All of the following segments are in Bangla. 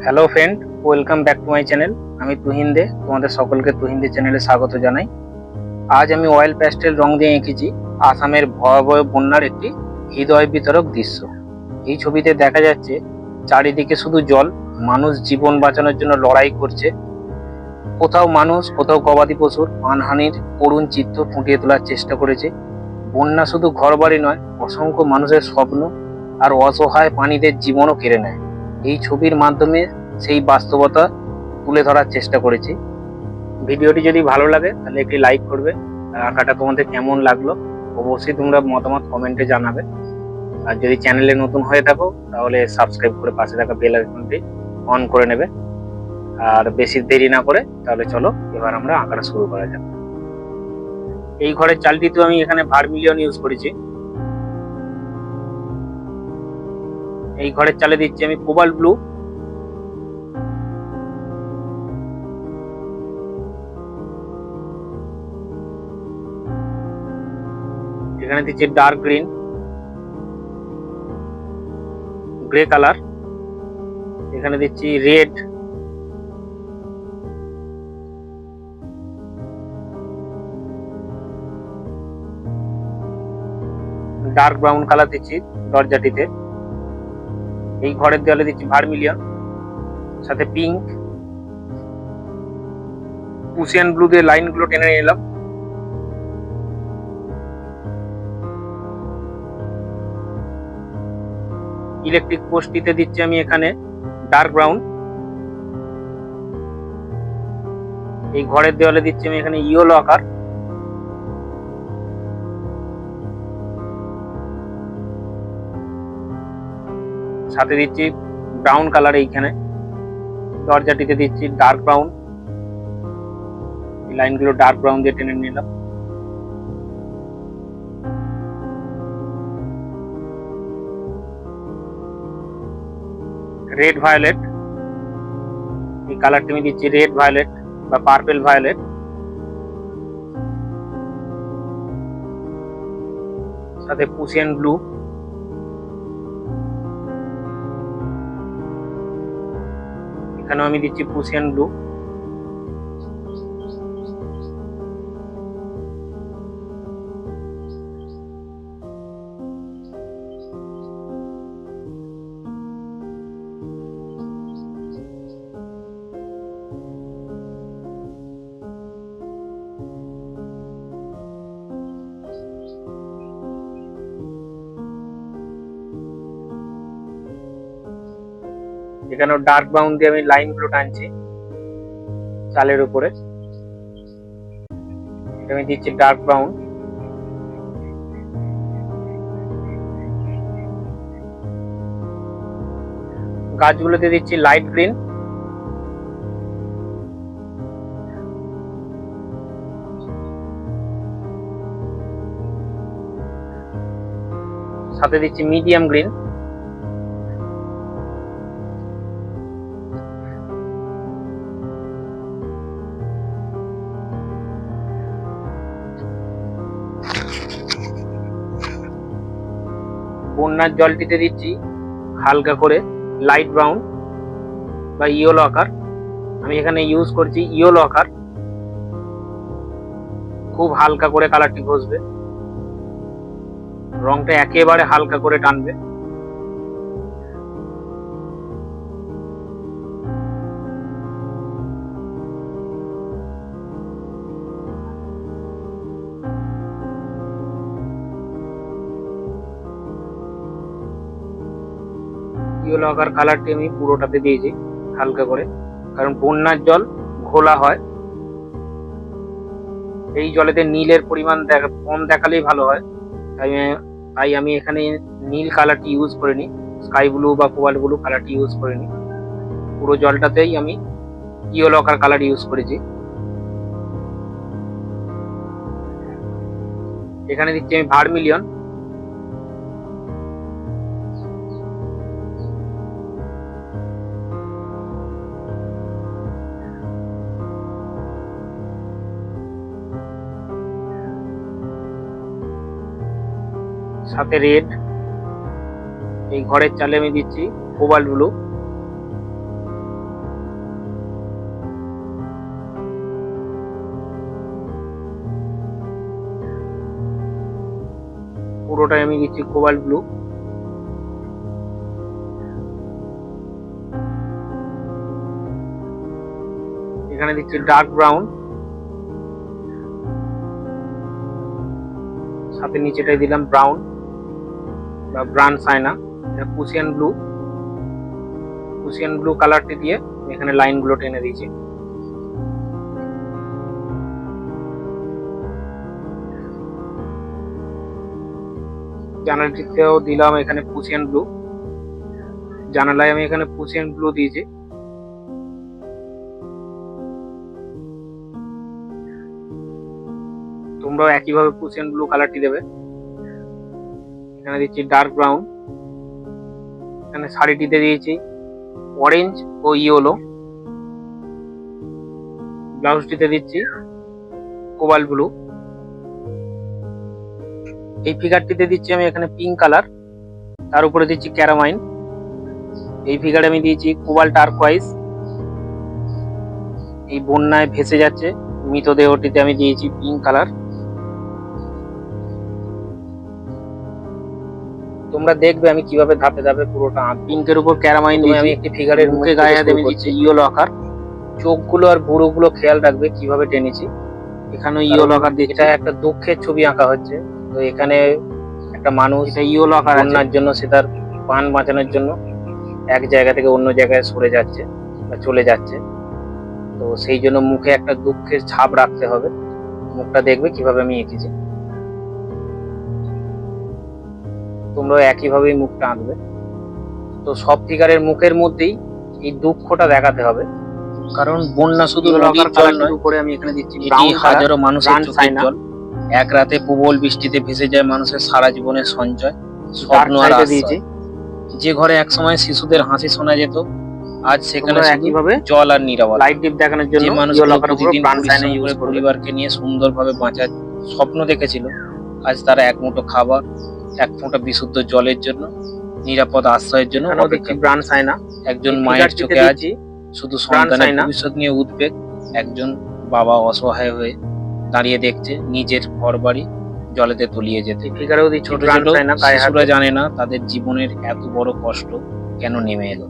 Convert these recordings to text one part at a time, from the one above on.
Hello friend, welcome back to my channel. আমি তুহিন দে, তোমাদের সকলকে তুহিন দে চ্যানেলে স্বাগত জানাই। আজ আমি অয়েল প্যাস্টেল রং দিয়ে এঁকেছি আসামের ভয়াবহ বন্যার একটি হৃদয় বিতরক দৃশ্য। এই ছবিতে দেখা যাচ্ছে চারিদিকে শুধু জল, মানুষ জীবন বাঁচানোর জন্য লড়াই করছে। কোথাও মানুষ, কোথাও গবাদি পশুর প্রাণহানির করুণ চিত্র ফুটিয়ে তোলার চেষ্টা করেছে। বন্যা শুধু ঘরবাড়ি নয়, অসংখ্য মানুষের স্বপ্ন আর অসহায় প্রাণীদের জীবনও কেড়ে নেয়। এই ছবির মাধ্যমে সেই বাস্তবতা তুলে ধরার চেষ্টা করেছি। ভিডিওটি যদি ভালো লাগে তাহলে একটি লাইক করবে। আর আঁকাটা তোমাদের কেমন লাগলো অবশ্যই তোমরা মতামত কমেন্টে জানাবে। আর যদি চ্যানেলে নতুন হয়ে থাকো তাহলে সাবস্ক্রাইব করে পাশে থাকা বেল আইকনটি অন করে নেবে। আর বেশি দেরি না করে তাহলে চলো এবার আমরা আঁকাটা শুরু করা যাক। এই ঘরের চালটিতেও আমি এখানে ভার্মিলিয়ন ইউজ করেছি। এই ঘরের চালে দিচ্ছি আমি কোবাল্ট ব্লু। এখানে দিচ্ছি ডার্ক গ্রিন, গ্রে কালার। এখানে দিচ্ছি রেড, ডার্ক ব্রাউন কালার দিচ্ছি দরজাটিতে। এই ঘরের দেওয়ালে দিচ্ছি ভার্মিলিয়ন, সাথে পিঙ্ক, পুশিয়ান ব্লু দিয়ে লাইন গুলো টেনে নিলাম। ইলেকট্রিক পোস্টটিতে দিচ্ছি আমি এখানে ডার্ক ব্রাউন। এই ঘরের দেওয়ালে দিচ্ছি আমি এখানে ইয়েলো আকার। সাথে দিচ্ছি ব্রাউন কালার। এইখানে দরজাটিতে দিচ্ছি ডার্ক ব্রাউন, লাইনগুলো ডার্ক ব্রাউন দিয়ে টেনে নিলাম। রেড ভায়োলেট, এই কালারটি আমি দিচ্ছি রেড ভায়োলেট বা পার্পেল ভায়োলেট। সাথে পুশিয়ান ব্লু, এখানেও আমি দিচ্ছি পুশিয়ান ব্লু। এখানেও ডার্ক ব্রাউন দিয়ে আমি লাইন গুলো টানছি চালের উপরে। আমি দিচ্ছি ডার্ক ব্রাউন। গাছগুলোতে দিচ্ছি লাইট গ্রিন। সাথে দিচ্ছি মিডিয়াম গ্রিন। বন্যার জলটিতে দিচ্ছি হালকা করে লাইট ব্রাউন বা ইয়েলো আকার। আমি এখানে ইউজ করছি ইয়েলো আকার। খুব হালকা করে কালারটি ঘষবে, রংটা একেবারে হালকা করে টানবে। ইয়েলো আকার কালারটি আমি পুরোটাতে দিয়েছি হালকা করে, কারণ বন্যার জল ঘোলা হয়। এই জলেতে নীলের পরিমাণ কম দেখালেই ভালো হয়। তাই আমি এখানে নীল কালারটি ইউজ করিনি, স্কাই ব্লু বা কোবাল্ট ব্লু কালারটি ইউজ করিনি। পুরো জলটাতেই আমি ইয়েলো আকার কালার ইউজ করেছি। এখানে দিচ্ছি আমি ভার্মিলিয়ন। সাথে রেড। এই ঘরের চালে আমি দিচ্ছি কোবাল্ট ব্লু। পুরোটাই আমি দিচ্ছি কোবাল্ট ব্লু। এখানে দিচ্ছি ডার্ক ব্রাউন, সাথে নিচেটাই দিলাম ব্রাউন বা ব্রাউন সাইনা। পুশিয়ান ব্লু কালারটি দিয়ে এখানে লাইনগুলো টেনে দিয়েছি। জানালাটিতেও দিলাম এখানে পুশিয়ান ব্লু, জানালায় আমি এখানে পুশিয়ান ব্লু দিয়েছি। তোমরাও একইভাবে পুশিয়ান ব্লু কালারটি দেবে। এখানে দিচ্ছি ডার্ক ব্রাউন, এখানে শাড়িটিতে দিয়েছি অরেঞ্জ ও ইয়েলো, ব্লাউজটিতে দিচ্ছি কোবাল্ট ব্লু। এই ফিগারটিতে দিচ্ছি আমি এখানে পিঙ্ক কালার, তার উপরে দিচ্ছি ক্যারামাইন। এই ফিগারে আমি দিয়েছি কোবাল্ট টারকোয়াইজ। এই বন্যায় ভেসে যাচ্ছে মৃতদেহটিতে আমি দিয়েছি পিঙ্ক কালার। তোমরা দেখবে আমি কিভাবে ধাপে ধাপে পুরোটা পিঙ্কের উপর ক্যারামাইন দিয়ে আমি একটি ফিগারের মুখে গায়ে হাতে আমি দিচ্ছি ইয়েলো আকার। চোখগুলো আর ভুরুগুলো খেয়াল রাখবে কিভাবে টেনেছি। এখানে ইয়েলো আকার দিচ্ছি, এটা একটা দুঃখের ছবি আঁকা হচ্ছে। তো এখানে একটা মানুষ ইয়েলো আকার বন্যার জন্য সে তার প্রাণ বাঁচানোর জন্য এক জায়গা থেকে অন্য জায়গায় সরে যাচ্ছে বা চলে যাচ্ছে। তো সেই জন্য মুখে একটা দুঃখের ছাপ রাখতে হবে। মুখটা দেখবে কিভাবে আমি এঁকেছি। তোমরা একইভাবেই মুখটা আঁকবে। তো সব ফিগারের মুখের মধ্যেই এই দুঃখটা দেখাতে হবে, কারণ বন্যা শুধু নদীর জল নয়, উপরে আমি এখানে দিচ্ছি হাজারো মানুষের চোখের জল। এক রাতে প্রবল বৃষ্টিতে ভেসে যায় মানুষের সারা জীবনের সঞ্চয়, স্বপ্ন আর আশা। যে ঘরে একসময় শিশুদের হাসি শোনা যেত, আজ সেখানে একইভাবে জল আর নীরবতা। লাইট ডিপ দেখানোর জন্য যে মানুষ প্রতিদিন পরিবারকে নিয়ে সুন্দরভাবে বাঁচার স্বপ্ন দেখেছিল, আজ তারা এক মুঠো খাবার, এক ফোঁটা বিশুদ্ধ জলের জন্য, নিরাপদ আশ্রয়ের জন্য প্রাণ চায় না। একজন মায়ের চোখে আজ শুধু সন্তানের ভবিষ্যৎ নিয়ে উদ্বেগ। একজন বাবা অসহায় হয়ে দাঁড়িয়ে দেখছে নিজের ঘর বাড়ি জলেতে তলিয়ে যেতে। ছোট ছোট শিশুরা জানে না তাদের জীবনের এত বড় কষ্ট কেন নেমে এলো।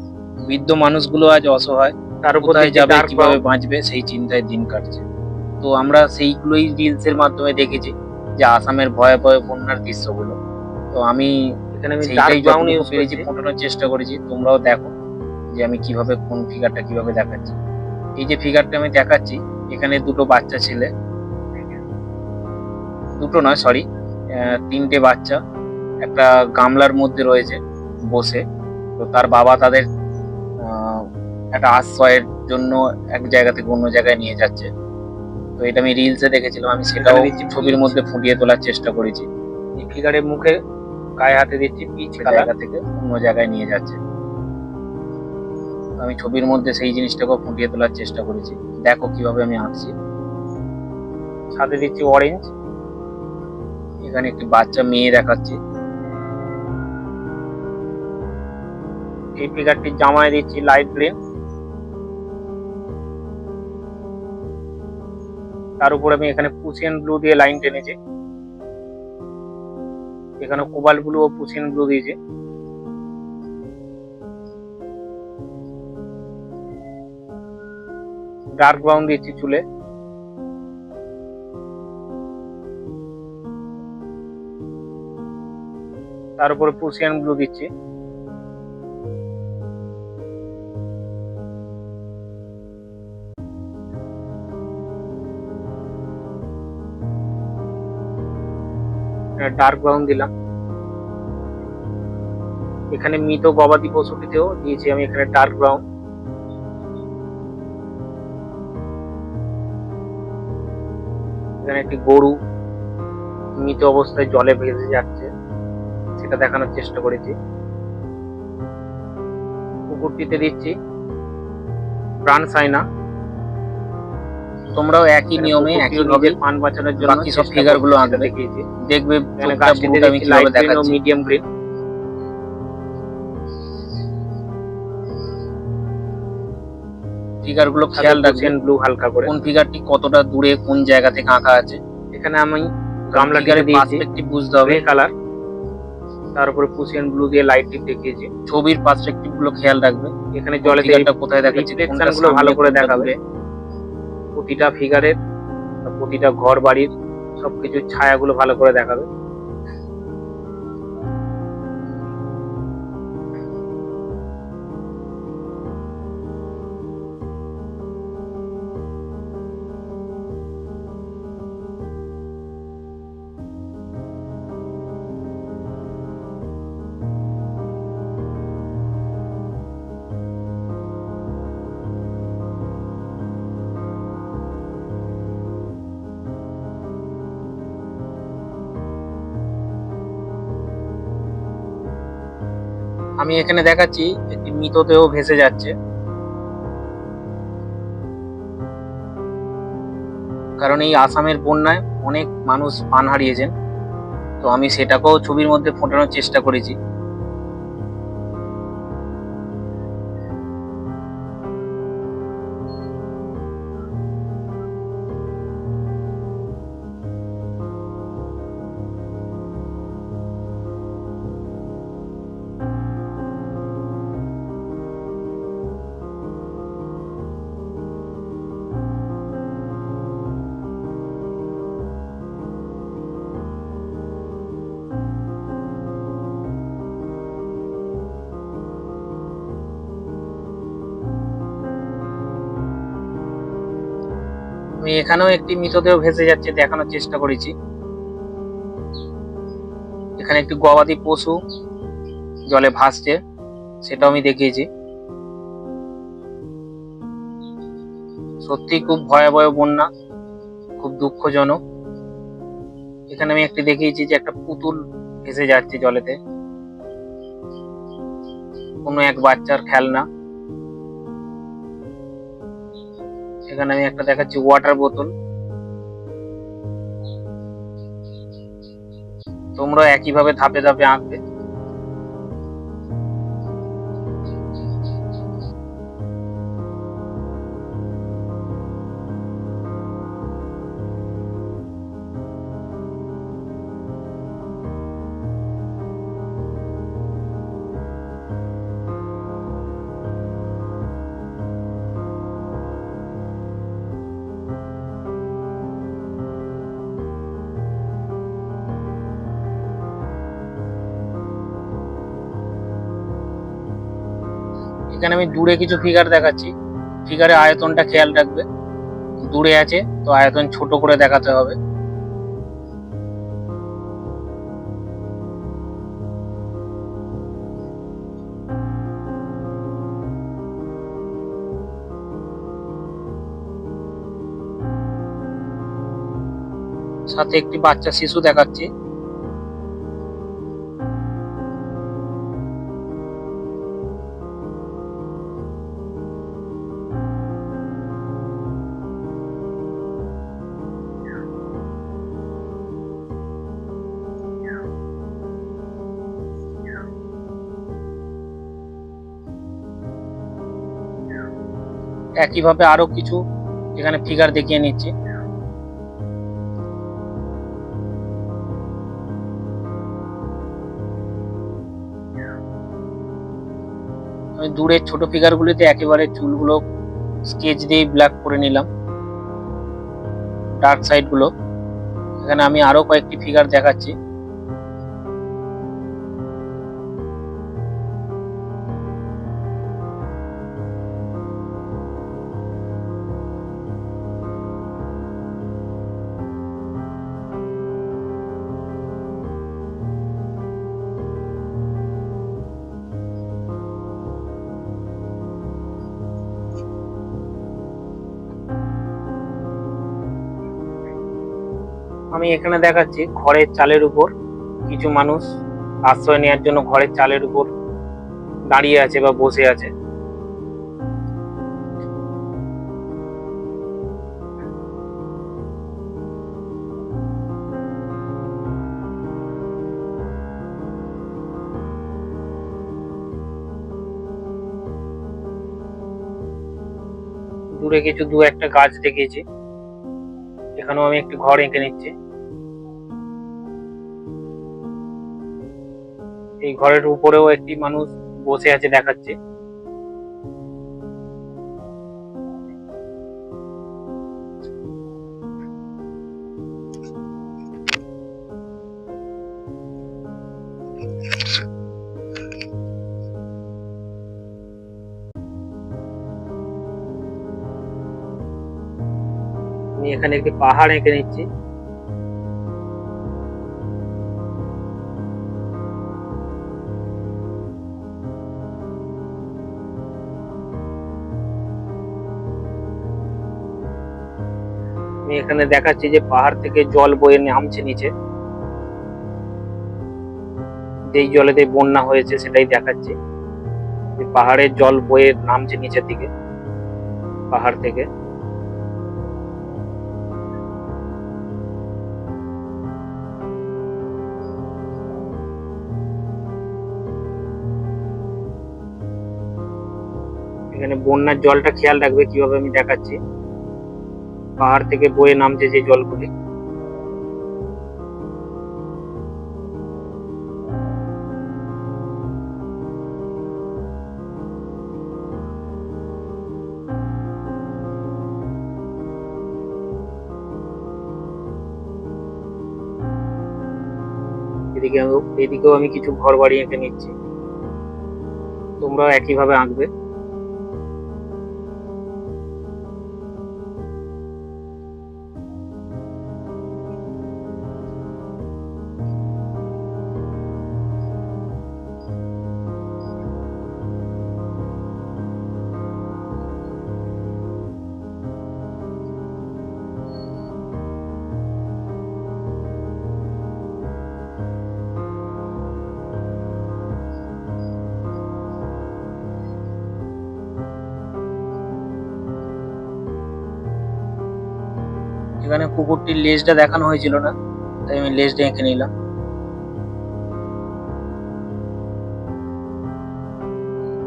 বৃদ্ধ মানুষগুলো আজ অসহায়, তার কোথায় যাবে, কিভাবে বাঁচবে সেই চিন্তায় দিন কাটছে। তো আমরা সেইগুলোই রিলসের মাধ্যমে দেখেছি যে আসামের ভয়াবহ বন্যার দৃশ্যগুলো। তো আমি এখানে ফোটানোর চেষ্টা করেছি। তোমরাও দেখো যে আমি কিভাবে কোন ফিগারটা কিভাবে দেখাচ্ছি। এই যে ফিগারটা আমি দেখাচ্ছি, এখানে দুটো বাচ্চা ছেলে, দুটো নয় সরি, তিনটে বাচ্চা একটা গামলার মধ্যে রয়েছে বসে। তো তার বাবা তাদের একটা আশ্রয়ের জন্য এক জায়গা থেকে অন্য জায়গায় নিয়ে যাচ্ছে। তো এটা আমি রিলসে দেখেছিলাম, আমি সেটাও ছবির মধ্যে ফুটিয়ে তোলার চেষ্টা করেছি। এই ফিগারের মুখে গায়ে হাতে দিচ্ছি পিচ জায়গা থেকে অন্য জায়গায় নিয়ে যাচ্ছে। আমি ছবির মধ্যে সেই জিনিসটাকেও ফুটিয়ে তোলার চেষ্টা করেছি। দেখো কিভাবে আমি আঁকছি। সাথে দিচ্ছি অরেঞ্জ, এখানে একটি বাচ্চা মেয়ে দেখাচ্ছি। এই ফিগারটির জামায় দিচ্ছি লাইট গ্রিন, তার উপরে আমি এখানে পুশিয়ান ব্লু দিয়ে লাইন টেনেছি। এখানে কোবাল্ট ব্লু ও পুশিয়ান ব্লু দিয়েছি। ডার্ক ব্রাউন দিচ্ছি চুলে। তার উপরে পুশিয়ান ব্লু দিচ্ছি। ডার্ক ব্রাউন দিলাম। এখানে মৃত গবাদি পশুটিতেও দিয়েছি আমি এখানে ডার্ক ব্রাউন। এখানে একটি গরু মৃত অবস্থায় জলে ভেসে যাচ্ছে, সেটা দেখানোর চেষ্টা করেছি। কুকুরটিতে দিচ্ছি প্রাণ সাইনা। তোমরাও একই নিয়মে একইভাবে পান বাঁচানোর জন্য বাকি সব ফিগার গুলো আঁকতে দেখিয়েছি। দেখবে আমি কিভাবে দেখাচ্ছি। মিডিয়াম গ্রিন, ফিগার গুলো খেয়াল রাখবেন ব্লু হালকা করে, কোন ফিগারটি কতটা দূরে কোন জায়গা থেকে আঁকা আছে। এখানে আমি গামলা ফিগারে পার্সপেক্টিভ বুঝতে হবে কালার। তার উপরে পুশিয়ান ব্লু দিয়ে লাইট টিপ দেখিয়েছে। ছবির পার্সপেক্টিভ গুলো খেয়াল রাখবে। এখানে জলে ফিগারটা কোথায় দেখাচ্ছে, রিফ্লেকশন গুলো ভালো করে দেখাবে। প্রতিটা ফিগারের, প্রতিটা ঘর বাড়ির সবকিছুর ছায়াগুলো ভালো করে দেখাবে। আমি এখানে দেখাচ্ছি একটি মৃতদেহ ভেসে যাচ্ছে, কারণ এই আসামের বন্যায় অনেক মানুষ প্রাণ হারিয়েছেন। তো আমি সেটাকেও ছবির মধ্যে ফোটানোর চেষ্টা করেছি। আমি এখানেও একটি মৃতদেহ ভেসে যাচ্ছে দেখানোর চেষ্টা করেছি। এখানে একটি গবাদি পশু জলে ভাসছে, সেটাও আমি দেখিয়েছি। সত্যি খুব ভয়াবহ বন্যা, খুব দুঃখজনক। এখানে আমি একটি দেখিয়েছি যে একটা পুতুল ভেসে যাচ্ছে জলেতে, কোনো এক বাচ্চার খেলনা। এখানে আমি একটা দেখাচ্ছি ওয়াটার বোতল। তোমরা একইভাবে ধাপে ধাপে আঁকবে। এখানে আমি দূরে কিছু ফিগার দেখাচ্ছি। ফিগারে আয়তনটা খেয়াল রাখবে, দূরে আছে তো আয়তন ছোট করে দেখাতে হবে। সাথে একটি বাচ্চা শিশু দেখাচ্ছি। একইভাবে আরো কিছু এখানে ফিগার দেখিয়ে নিচ্ছি। আমি দূরের ছোট ফিগার গুলিতে একেবারে চুলগুলো স্কেচ দিয়ে ব্ল্যাক করে নিলাম, ডার্ক সাইড গুলো। এখানে আমি আরো কয়েকটি ফিগার দেখাচ্ছি। আমি এখানে দেখাচ্ছি ঘরের চালের উপর কিছু মানুষ আশ্রয় নেওয়ার জন্য ঘরের চালের উপর দাঁড়িয়ে আছে বা বসে আছে। দূরে কিছু দু একটা গাছ দেখিয়েছি। এখানেও আমি একটি ঘর এঁকে নিচ্ছি। এই ঘরের উপরেও একটি মানুষ বসে আছে দেখাচ্ছে। আমি এখানে একটি পাহাড় এঁকে নিচ্ছি। আমি এখানে দেখাচ্ছি যে পাহাড় থেকে জল বয়ে নামছে নিচে, যেই জলেতে বন্যা হয়েছে সেটাই দেখাচ্ছি। পাহাড়ের জল বয়ে নামছে নিচের দিকে পাহাড় থেকে। এখানে বন্যার জলটা খেয়াল রাখবে কিভাবে আমি দেখাচ্ছি। পাহাড় থেকে বয়ে নামছে যে জলগুলি, এদিকেও আমি কিছু ঘর বাড়ি এঁকে নিচ্ছি, তোমরাও একইভাবে আঁকবে। এখানে কুকুরটির লেজটা দেখানো হয়েছিল না, তাই আমি লেজটা এঁকে নিলাম।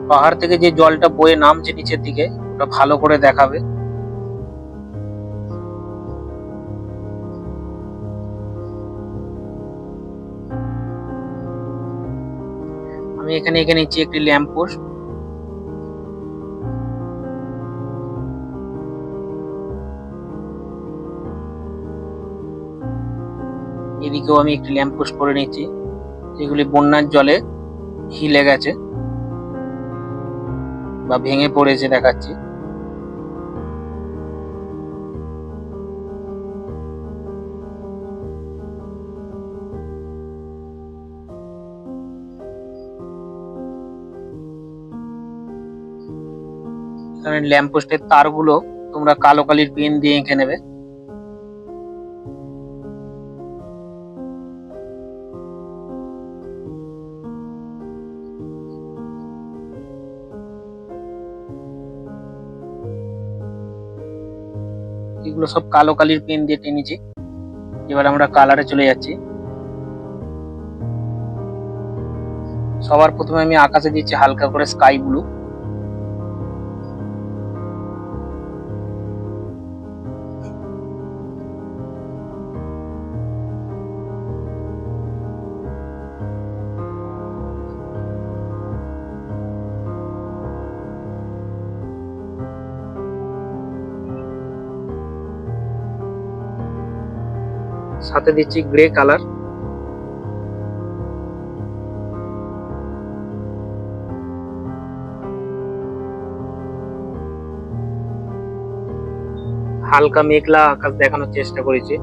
পাহাড় থেকে যে জলটা বয়ে নামছে নিচের দিকে ওটা ভালো করে দেখাবে। আমি এখানে এঁকে নিচ্ছি একটি ল্যাম্প পোস্ট। এদিকেও আমি একটি ল্যাম্প পোস্ট করে নিচ্ছি, যেগুলি বন্যার জলে হিলে গেছে বা ভেঙে পড়েছে দেখাচ্ছি। এখানে ল্যাম্প পোস্টের তারগুলো তোমরা কালো কালির পেন দিয়ে এঁকে নেবে। এগুলো সব কালো কালির পেন দিয়ে টেনেছি। এবার আমরা কালারে চলে যাচ্ছি। সবার প্রথমে আমি আকাশে দিচ্ছি হালকা করে স্কাই ব্লু। সাথে দিচ্ছি গ্রে কালার। হালকা মেঘলা আকাশ দেখানোর চেষ্টা করেছি।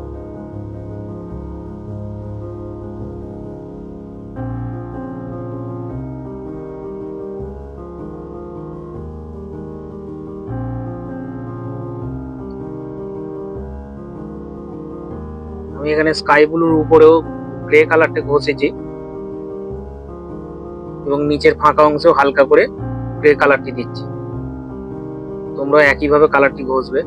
আমি এখানে স্কাই ব্লুর উপরেও গ্রে কালারটা ঘষেছি এবং নিচের ফাঁকা অংশেও হালকা করে গ্রে কালারটি দিচ্ছি। তোমরা একইভাবে কালারটি ঘষবে।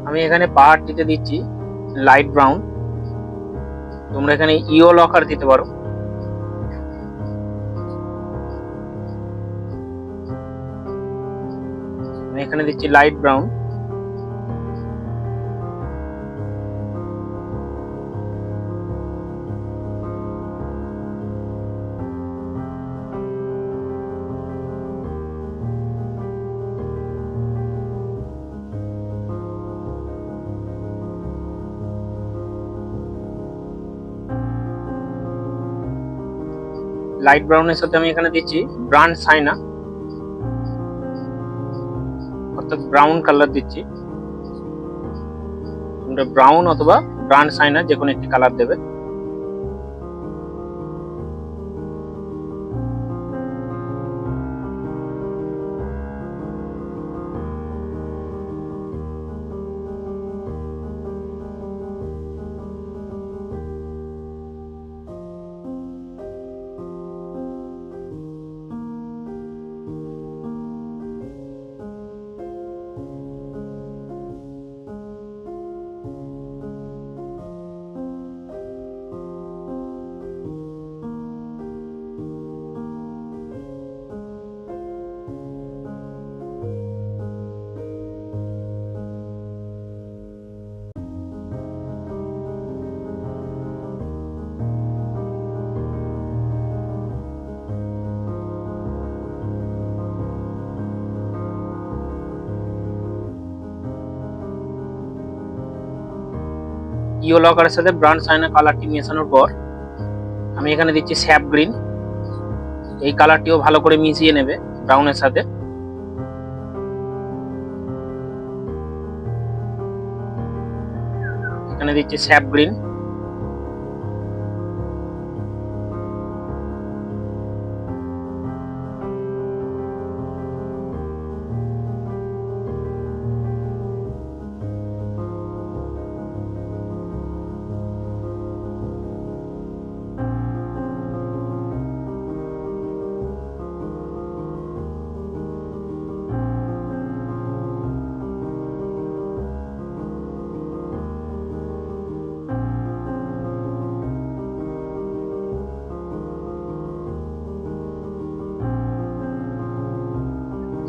আমি আমি এখানে পাহাড়টিতে দিচ্ছি লাইট ব্রাউন। তোমরা এখানে ইও লকার দিতে পারো। আমি এখানে দিচ্ছি লাইট ব্রাউন। লাইট ব্রাউনের সাথে আমি এখানে দিচ্ছি ব্রান্ড সাইনা, অর্থাৎ ব্রাউন কালার দিচ্ছি। তোমরা ব্রাউন অথবা ব্রান্ড সাইনা যে কোনো একটি কালার দেবে। ইও লকারের সাথে ব্রান্ড সাইনা কালারটি মেশানোর পর আমি এখানে দিচ্ছি স্যাপ গ্রিন। এই কালারটিও ভালো করে মিশিয়ে নেবে ব্রাউনের সাথে। এখানে দিচ্ছি স্যাপ গ্রিন।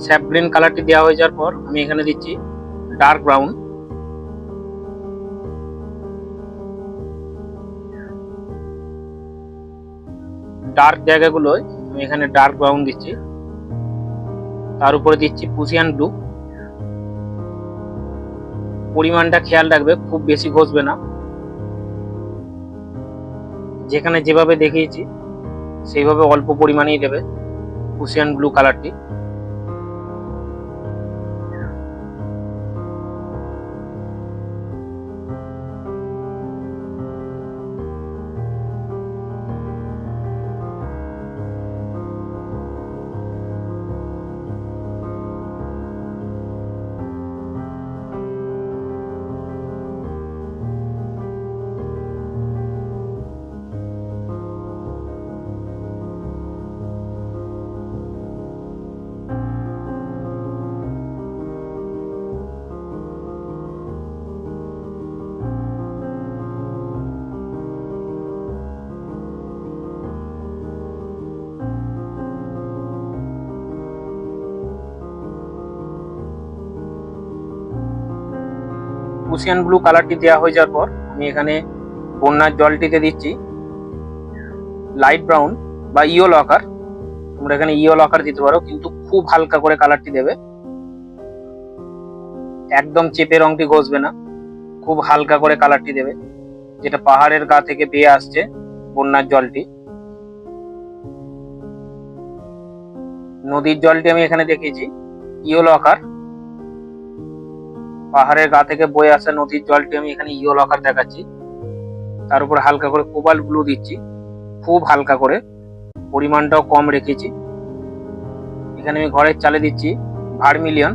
স্যাপ গ্রিন কালারটি দেওয়া হয়ে যাওয়ার পর আমি এখানে দিচ্ছি ডার্ক ব্রাউন। ডার্ক জায়গাগুলোয় আমি এখানে ডার্ক ব্রাউন দিচ্ছি। তার উপরে দিচ্ছি পুসিয়ান ব্লু। পরিমাণটা খেয়াল রাখবে, খুব বেশি ঘষবে না। যেখানে যেভাবে দেখিয়েছি সেইভাবে অল্প পরিমাণেই দেবে পুসিয়ান ব্লু কালারটি। পুসিয়ান ব্লু কালারটি দেওয়া হয়ে যাওয়ার পর আমি এখানে বন্যার জলটিতে দিচ্ছি লাইট ব্রাউন বা ইও লকার। তোমরা এখানে ইও লকার দিতে পারো, কিন্তু খুব হালকা করে কালারটি দেবে। একদম চেপে রংটি ঘষবে না, খুব হালকা করে কালারটি দেবে, যেটা পাহাড়ের গা থেকে বেয়ে আসছে বন্যার জলটি। নদীর জলটি আমি এখানে দেখিয়েছি ইও লকার। পাহাড়ের গা থেকে বয়ে আসা নদীর জলটি আমি এখানে ইও লকার দেখাচ্ছি। তার উপর হালকা করে কোবাল্ট ব্লু দিচ্ছি, খুব হালকা করে, পরিমাণটাও কম রেখেছি। এখানে আমি ঘরের চালে দিচ্ছি ভার্মিলিয়ন।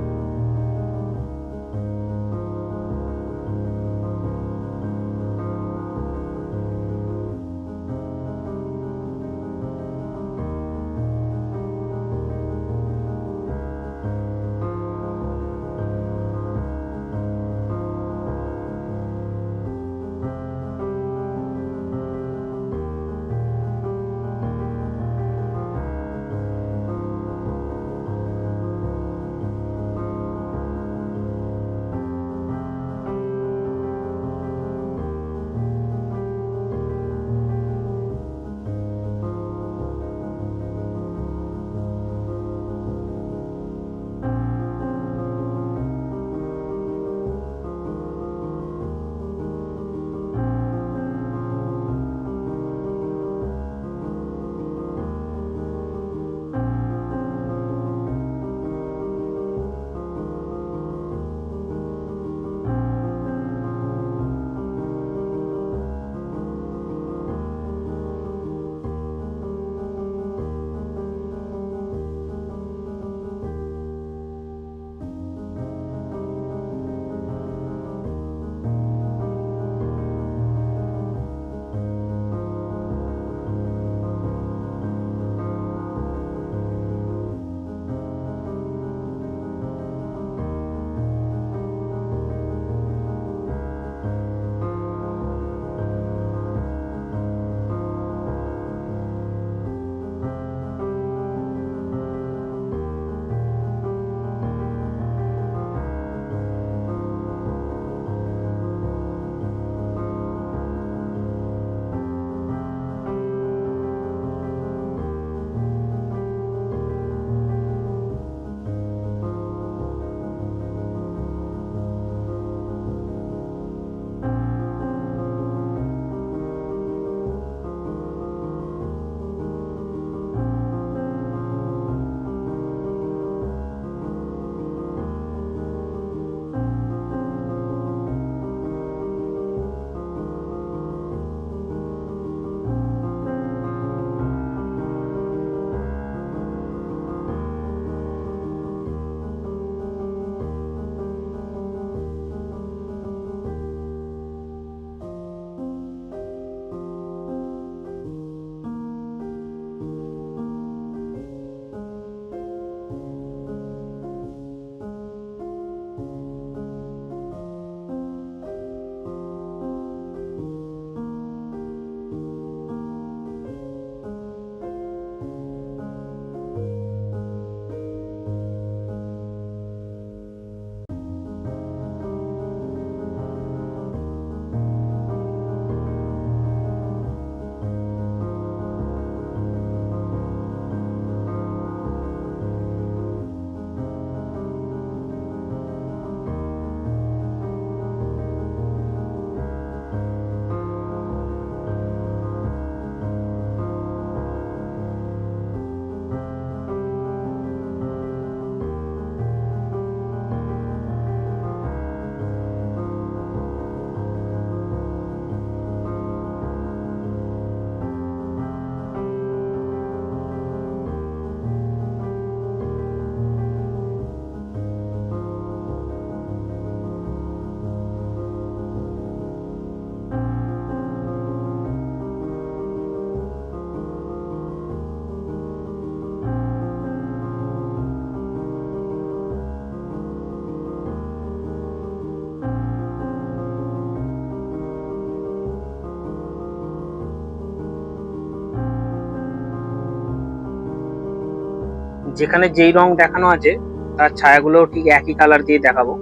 যেখানে যেই রং দেখানো আছে তার ছায়াগুলো ঠিক একই কালার দিয়ে দেখাবো।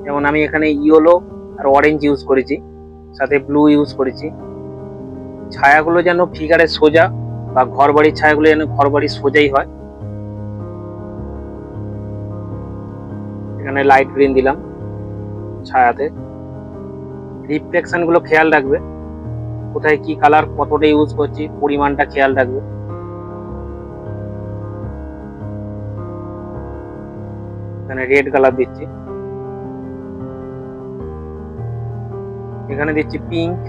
যেমন আমি এখানে ইয়েলো আর অরেঞ্জ ইউজ করেছি, সাথে ব্লু ইউজ করেছি। ছায়াগুলো যেন ফিগারে সোজা, বা ঘর বাড়ির ছায়াগুলো যেন ঘর বাড়ির সোজাই হয়। এখানে লাইট গ্রিন দিলাম ছায়াতে। রিফ্লেকশন গুলো খেয়াল রাখবে, কোথায় কি কালার কতটা ইউজ করছি, পরিমাণটা খেয়াল রাখবে। এখানে রেড কালার দিচ্ছি, এখানে দিচ্ছি পিঙ্ক,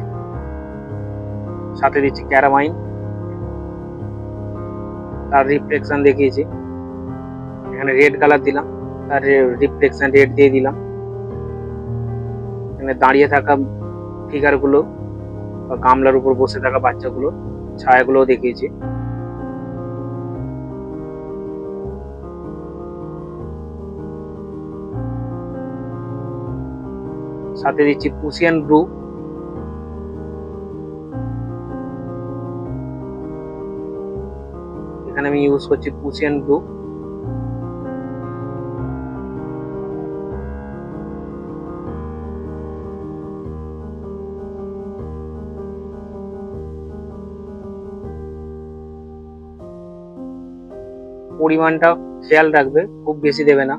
সাথে দিচ্ছি ক্যারামাইন, তার রিফ্লেকশন দেখিয়েছি। এখানে রেড কালার দিলাম, তার রিফ্লেকশন রেড দিয়ে দিলাম। এখানে দাঁড়িয়ে থাকা ফিগার গুলো বা গামলার উপর বসে থাকা বাচ্চাগুলো ছায়াগুলো দেখিয়েছি। সাথে দিচ্ছি পুসিয়ান ব্লু, এখানে আমি ইউজ করছি পুসিয়ান ব্লু। পরিমাণটা খেয়াল রাখবে, খুব বেশি দেবে না।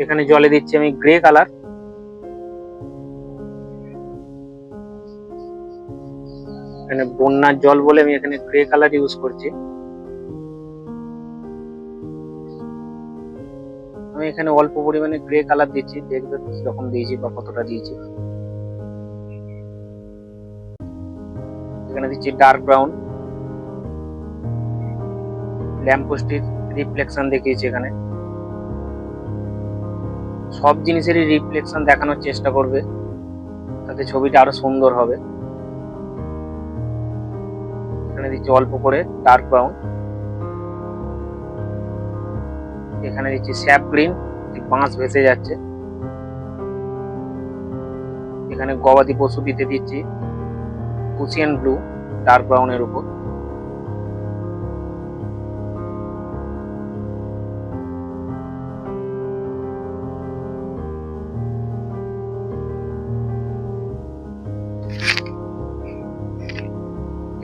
এখানে জলে দিচ্ছি আমি গ্রে কালার, এখানে বন্যার জল বলে আমি এখানে গ্রে কালার ইউজ করছি। আমি এখানে অল্প পরিমাণে গ্রে কালার দিচ্ছি, দেখবে কিরকম দিয়েছি বা কতটা দিয়েছি। এখানে দিচ্ছি ডার্ক ব্রাউন, ল্যাম্পপোস্টের রিফ্লেকশন দেখিয়েছি। এখানে সব জিনিসেরই রিফ্লেকশন দেখানোর চেষ্টা করবে, তাতে ছবিটা আরো সুন্দর হবে। এখানে দিচ্ছি অল্প করে ডার্ক ব্রাউন, এখানে দিচ্ছি স্যাপ গ্রিন, বাঁশ ভেসে যাচ্ছে। এখানে গবাদি পশু দিতে দিচ্ছি পুসিয়ান ব্লু ডার্ক ব্রাউনের উপর।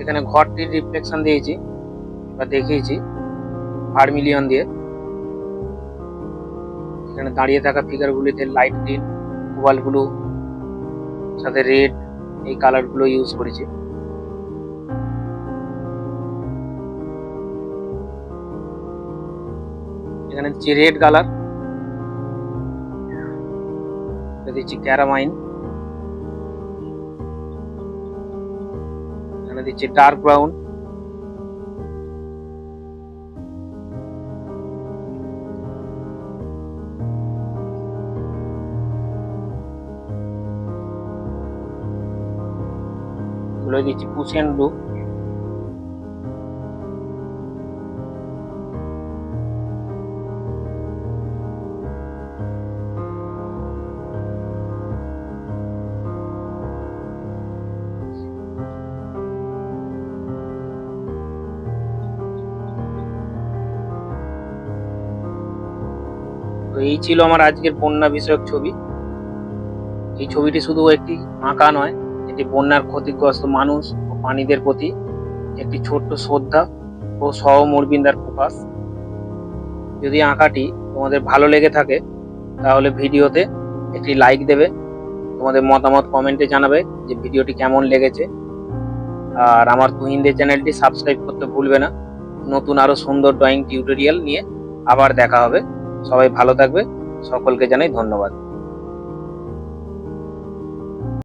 এখানে ঘরটির রিফ্লেকশন দিয়েছি বা দেখিয়েছি ভার্মিলিয়ন দিয়ে। এখানে দাঁড়িয়ে থাকা ফিগার গুলিতে লাইট গ্রিন, কোবাল্ট ব্লু, সাথে রেড, এই কালার গুলো ইউজ করেছি। এখানে দিচ্ছি রেড কালার, দিচ্ছি ক্যারামাইন, এখানে দিচ্ছি ডার্ক ব্রাউন, এগুলো দিচ্ছি পুসিয়ান ব্লু। তো এই ছিল আমার আজকের বন্যা বিষয়ক ছবি। এই ছবিটি শুধু একটি আঁকা নয়, এটি বন্যার ক্ষতিগ্রস্ত মানুষ ও প্রাণীদের প্রতি একটি ছোট্ট শ্রদ্ধা ও সহমর্মিন্দার প্রকাশ। যদি আঁকাটি তোমাদের ভালো লেগে থাকে তাহলে ভিডিওতে একটি লাইক দেবে, তোমাদের মতামত কমেন্টে জানাবে যে ভিডিওটি কেমন লেগেছে। আর আমার তুহিনদে চ্যানেলটি সাবস্ক্রাইব করতে ভুলবে না। নতুন আরো সুন্দর ড্রয়িং টিউটোরিয়াল নিয়ে আবার দেখা হবে। সবাই ভালো থাকবে, সকলকে জানাই ধন্যবাদ।